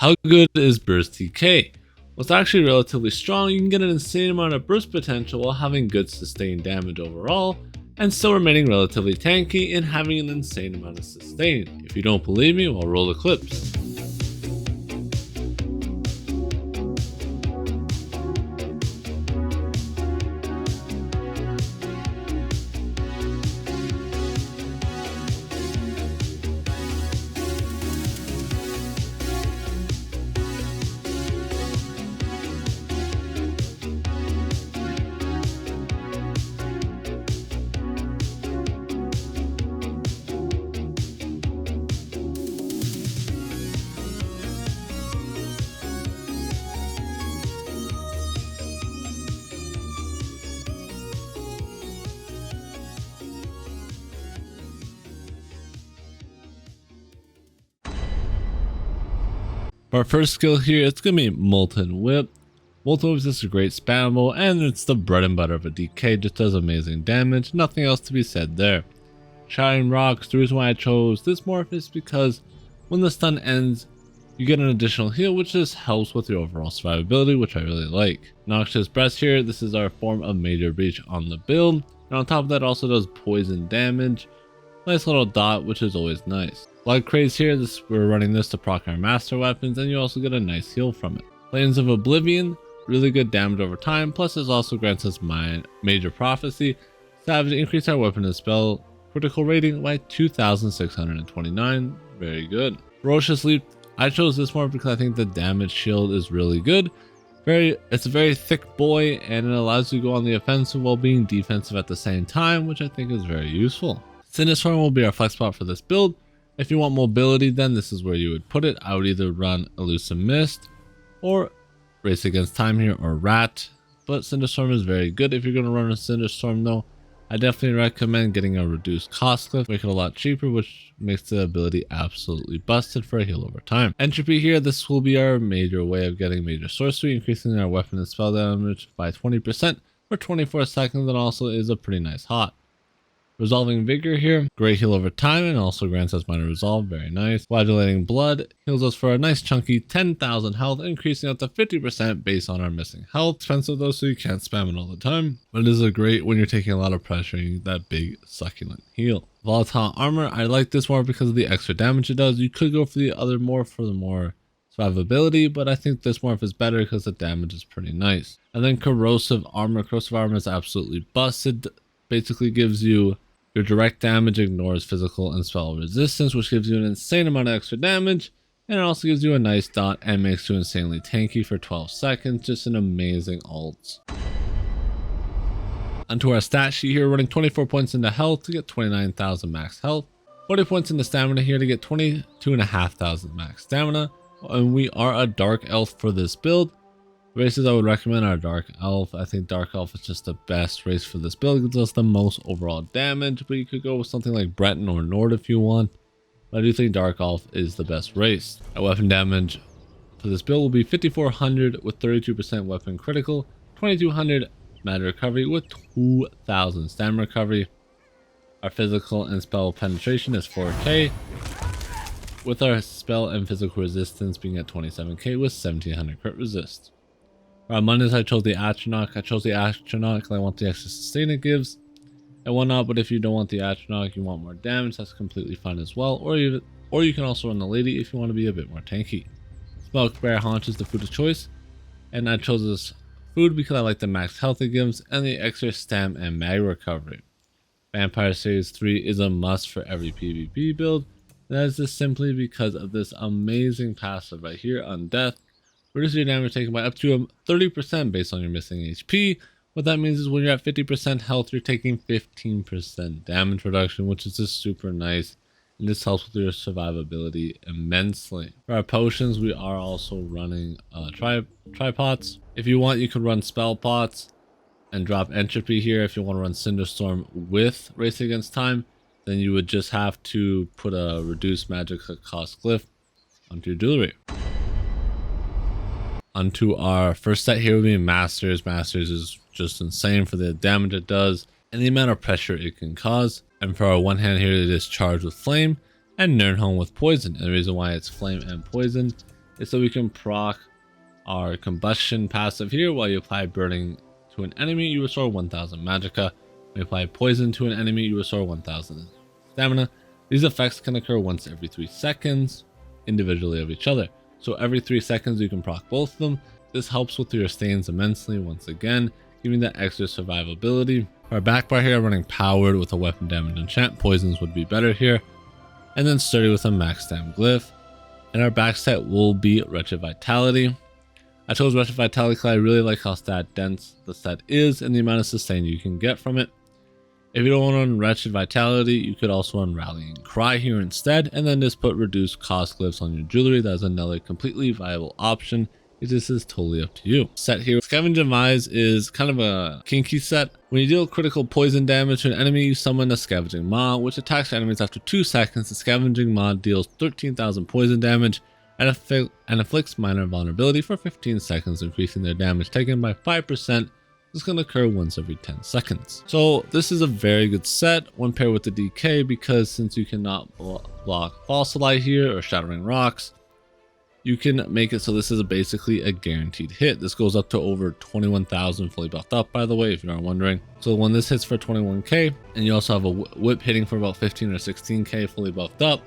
How good is Burst TK? Well, it's actually relatively strong. You can get an insane amount of burst potential while having good sustained damage overall, and still remaining relatively tanky and having an insane amount of sustain. If you don't believe me, well, roll the clips. For our first skill here, it's going to be Molten Whip. Molten Whip is just a great spammable, and it's the bread and butter of a DK, just does amazing damage, nothing else to be said there. Shattering Rocks, the reason why I chose this morph is because when the stun ends, you get an additional heal, which just helps with your overall survivability, which I really like. Noxious Breath here, this is our form of Major Breach on the build, and on top of that also does poison damage. Nice little dot, which is always nice. Blood Craze here, we're running this to proc our master weapons, and you also get a nice heal from it. Flames of Oblivion, really good damage over time, plus this also grants us Major Prophecy. Savage, increase our weapon and spell critical rating by 2,629, very good. Ferocious Leap, I chose this one because I think the damage shield is really good. It's a very thick boy, and it allows you to go on the offensive while being defensive at the same time, which I think is very useful. Cinderstorm will be our flex spot for this build. If you want mobility, then this is where you would put it. I would either run Elusive Mist or Race Against Time here or Rat, but Cinderstorm is very good. If you're going to run a Cinderstorm though, I definitely recommend getting a reduced cost cliff, make it a lot cheaper, which makes the ability absolutely busted for a heal over time. Entropy here, this will be our major way of getting major sorcery, increasing our weapon and spell damage by 20% for 24 seconds, and also is a pretty nice hot. Resolving Vigor here, great heal over time, and also grants us minor resolve, very nice. Flagellating Blood heals us for a nice chunky 10,000 health, increasing up to 50% based on our missing health. Expensive though, so you can't spam it all the time, but it is a great when you're taking a lot of pressure and you get that big succulent heal. Volatile Armor, I like this more because of the extra damage it does. You could go for the other morph for the more survivability, but I think this morph is better because the damage is pretty nice. And then Corrosive Armor. Corrosive Armor is absolutely busted. Basically gives you your direct damage, ignores physical and spell resistance, which gives you an insane amount of extra damage, and it also gives you a nice dot and makes you insanely tanky for 12 seconds. Just an amazing ult. Onto our stat sheet here, running 24 points into health to get 29,000 max health, 40 points into stamina here to get 22,500 max stamina, and we are a Dark Elf for this build. Races I would recommend are Dark Elf. I think Dark Elf is just the best race for this build. It gives us the most overall damage, but you could go with something like Breton or Nord if you want. But I do think Dark Elf is the best race. Our weapon damage for this build will be 5,400 with 32% weapon critical, 2,200 matter recovery with 2,000 stamina recovery. Our physical and spell penetration is 4k, with our spell and physical resistance being at 27k with 1,700 crit resist. For our Mondays, I chose the Atronach. I chose the Atronach because I want the extra sustain it gives and whatnot, but if you don't want the Atronach, you want more damage, that's completely fine as well. Or you can also run the Lady if you want to be a bit more tanky. Smoke Bear Haunch is the food of choice, and I chose this food because I like the max health it gives and the extra stam and mag recovery. Vampire Series 3 is a must for every PvP build, and that is just simply because of this amazing passive right here on Death. Reduce your damage taken by up to 30% based on your missing HP. What that means is when you're at 50% health, you're taking 15% damage reduction, which is just super nice. And this helps with your survivability immensely. For our potions, we are also running tripods. If you want, you could run spell pots and drop entropy here. If you want to run Cinderstorm with Race Against Time, then you would just have to put a reduced Magicka cost glyph onto your jewelry. Onto our first set here will be Masters. Masters is just insane for the damage it does and the amount of pressure it can cause. And for our one hand here, it is charged with flame and Nirnholm with poison. And the reason why it's flame and poison is so we can proc our combustion passive here. While you apply burning to an enemy, you restore 1000 Magicka. When you apply poison to an enemy, you restore 1000 stamina. These effects can occur once every 3 seconds, individually of each other. So every 3 seconds you can proc both of them. This helps with your stains immensely once again, giving that extra survivability. Our back bar here running powered with a weapon damage enchant. Poisons would be better here. And then sturdy with a max stam glyph. And our back set will be Wretched Vitality. I chose Wretched Vitality because I really like how stat dense the set is and the amount of sustain you can get from it. If you don't want to run Wretched Vitality, you could also run Rallying Cry here instead, and then just put reduced cost glyphs on your jewelry. That is another completely viable option. This is totally up to you. Set here, Scavenging Demise is kind of a kinky set. When you deal critical poison damage to an enemy, you summon a Scavenging Maw, which attacks enemies after 2 seconds. The Scavenging Maw deals 13,000 poison damage and afflicts minor vulnerability for 15 seconds, increasing their damage taken by 5%. This can occur once every 10 seconds. So this is a very good set when paired with the DK, because since you cannot block Fossilite here or Shattering Rocks, you can make it so this is basically a guaranteed hit. This goes up to over 21,000 fully buffed up, by the way, if you aren't wondering. So when this hits for 21k, and you also have a whip hitting for about 15 or 16k fully buffed up,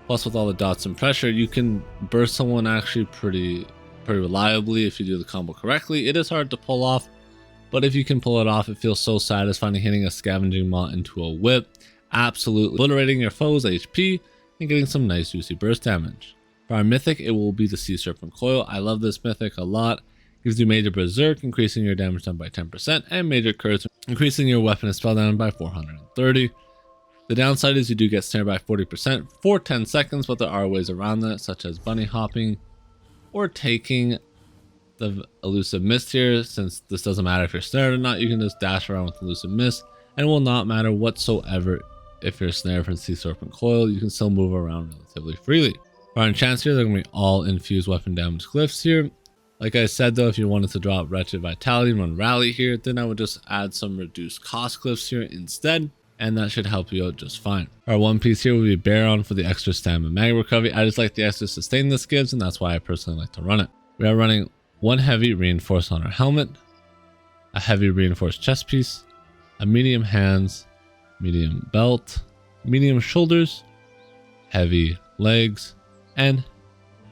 plus with all the dots and pressure, you can burst someone actually pretty reliably if you do the combo correctly. It is hard to pull off, but if you can pull it off, it feels so satisfying hitting a Scavenging Maw into a whip, absolutely obliterating your foes' HP and getting some nice juicy burst damage. For our mythic, it will be the Sea Serpent Coil. I love this mythic a lot. Gives you Major Berserk, increasing your damage done by 10%, and Major Curse, increasing your weapon and spell down by 430. The downside is you do get snared by 40% for 10 seconds, but there are ways around that, such as bunny hopping or taking the Elusive Mist here. Since this doesn't matter if you're snared or not, you can just dash around with Elusive Mist, and it will not matter whatsoever if you're snared from Sea Serpent Coil. You can still move around relatively freely. For our enchants here, they're going to be all infused weapon damage glyphs here. Like I said though, if you wanted to drop Wretched Vitality and run Rally here, then I would just add some reduced cost glyphs here instead, and that should help you out just fine. Our one piece here will be Baron for the extra stamina and mag recovery. I just like the extra sustain this gives, and that's why I personally like to run it. We are running one heavy reinforced on our helmet, a heavy reinforced chest piece, a medium hands, medium belt, medium shoulders, heavy legs, and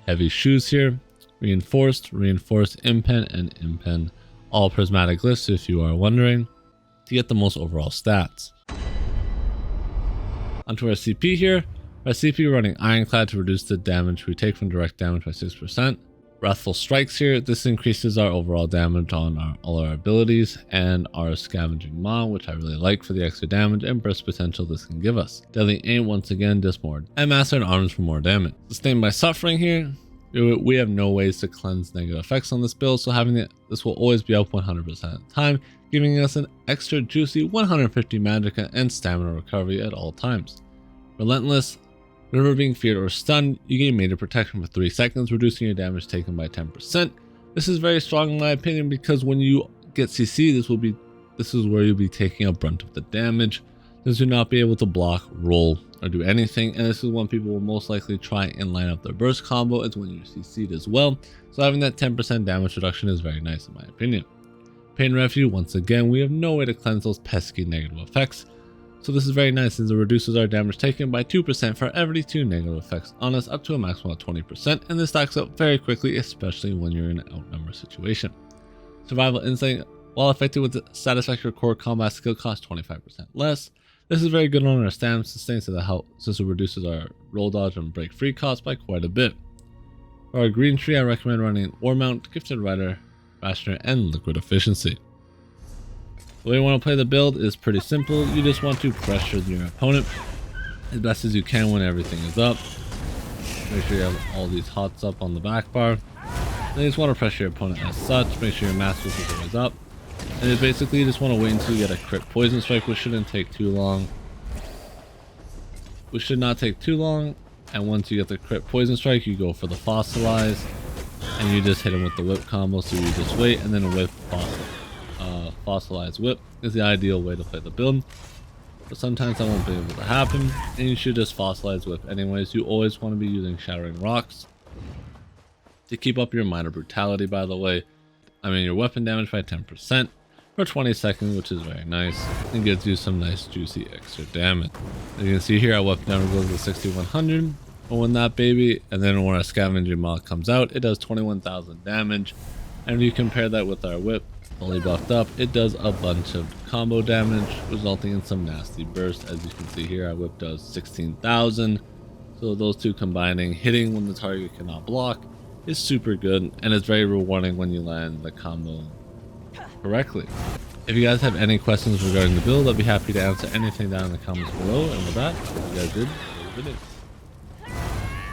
heavy shoes here. Reinforced, impen, and impen. All prismatic glyphs if you are wondering, to get the most overall stats. Onto our CP here. Our CP running Ironclad to reduce the damage we take from direct damage by 6%. Wrathful Strikes here. This increases our overall damage on all our abilities, and our Scavenging Maw, which I really like for the extra damage and burst potential this can give us. Deadly Aim once again does more, and Master and Arms for more damage. Sustained by Suffering here. We have no ways to cleanse negative effects on this build, so having this will always be up 100% of the time, giving us an extra juicy 150 Magicka and stamina recovery at all times. Relentless. Whenever being feared or stunned, you gain major protection for 3 seconds, reducing your damage taken by 10%. This is very strong in my opinion, because when you get CC, this is where you'll be taking a brunt of the damage. This will not be able to block, roll, or do anything, and this is when people will most likely try and line up their burst combo. It's when you're CC'd as well, so having that 10% damage reduction is very nice in my opinion. Pain Refuge, once again, we have no way to cleanse those pesky negative effects, so this is very nice since it reduces our damage taken by 2% for every 2 negative effects on us, up to a maximum of 20%, and this stacks up very quickly, especially when you're in an outnumbered situation. Survival Instinct, while affected with the satisfactory core combat skill, cost 25% less. This is very good on our stamina sustain, since it reduces our roll dodge and break free cost by quite a bit. For our green tree, I recommend running Ore Mount, Gifted Rider, Rationer, and Liquid Efficiency. The way you want to play the build is pretty simple. You just want to pressure your opponent as best as you can when everything is up. Make sure you have all these hots up on the back bar. Then you just want to pressure your opponent as such. Make sure your master is always up. And it's basically you just want to wait until you get a crit poison strike, which shouldn't take too long. Which should not take too long. And once you get the crit poison strike, you go for the fossilize, and you just hit him with the whip combo. So you just wait, and then a whip fossilized whip is the ideal way to play the build, but sometimes that won't be able to happen, and you should just fossilize whip anyways. You always want to be using Shattering Rocks. To keep up your minor brutality, by the way, I mean your weapon damage by 10% for 20 seconds, which is very nice, and gives you some nice juicy extra damage. As you can see here, our weapon damage goes to 6100 when that baby, and then when our scavenging mod comes out, it does 21,000 damage. And if you compare that with our whip, fully buffed up, it does a bunch of combo damage, resulting in some nasty bursts. As you can see here, our whip does 16,000. So those two combining, hitting when the target cannot block, is super good, and it's very rewarding when you land the combo correctly. If you guys have any questions regarding the build, I'll be happy to answer anything down in the comments below. And with that, hope you guys did enjoy the video.